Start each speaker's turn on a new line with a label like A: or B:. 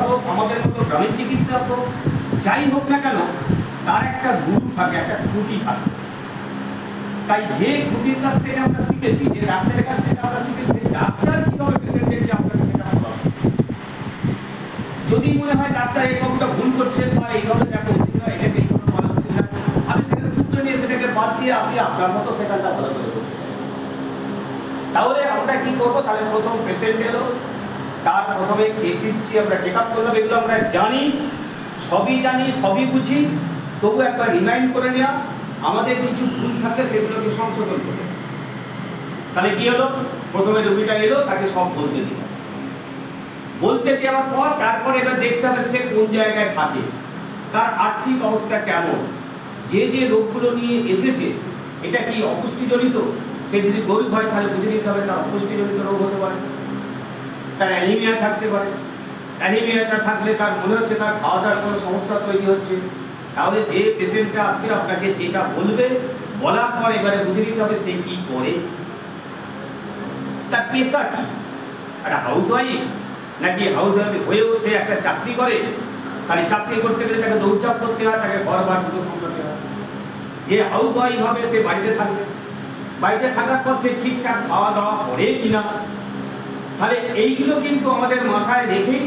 A: হোক, আমাদের মতো গ্রামীণ চিকিৎসক হোক, যাই হোক না কেন, তার একটা গুরু থাকে, একটা খুঁটি থাকে। তাই যে খুঁটির কাছ থেকে আমরা শিখেছি, যে ডাক্তারের কাছ থেকে আমরা শিখেছি, সেই ডাক্তার কিভাবে পেশেন্টকে আপনাকে সেটা বলা। যদি মনে হয় ডাক্তার এই কথাটা ভুল করছে বা এইভাবে দেখা উচিত নয়, এটাকে এইভাবে বলা উচিত না, আমি সেটা সূত্র নিয়ে সেটাকে বাদ দিয়ে আপনি আপনার মতো সেখানটা ভালো করে করতে পারেন। তাহলে আমরা কি করবো? তাহলে প্রথম পেশেন্ট এলো, তার প্রথমে কেস হিস্ট্রি আমরা চেক আপ করলাম। এগুলো আমরা জানি, সবই বুঝি, তবু একবার রিমাইন্ড করে নেওয়া, আমাদের কিছু ভুল থাকলে সেগুলোকে সংশোধন করে। তাহলে কি হলো? প্রথমে রোগীটা এলো, তাকে সব বলতে দিল। বলতে দেওয়ার পর তারপর এবার দেখতে হবে সে কোন জায়গায় থাকে, তার আর্থিক অবস্থা কেমন, যে রোগগুলো নিয়ে এসেছে এটা কি অপুষ্টিজনিত। সে যদি গরিব হয় তাহলে বুঝে নিতে হবে তার অপুষ্টিজনিত রোগ হতে পারে, তার অ্যানিমিয়া থাকতে পারে। অ্যানিমিয়াটা থাকলে তার মনে হচ্ছে তার খাওয়া দাওয়ার কোনো সমস্যা তৈরি হচ্ছে। তাহলে যে পেশেন্টটা আপনাকে যেটা বলবে, বলার পর এবারে বুঝে নিতে হবে সে কি করে, তার পেশা কি, একটা হাউস ওয়াইফ নাকি হাউস ওয়াইফ হয়েও সে একটা চাকরি করে। তাহলে চাকরি করতে গেলে তাকে দৌড়চাপ করতে হয়, তাকে ঘর বার দুটো সামলাতে হয়। যে হাউস ওয়াইফ হবে সে বাড়িতে থাকবে, বাড়িতে থাকার পর সে ঠিকঠাক খাওয়া দাওয়া করে কিনা, তাহলে এইগুলো কিন্তু আমাদের মাথায় রেখেই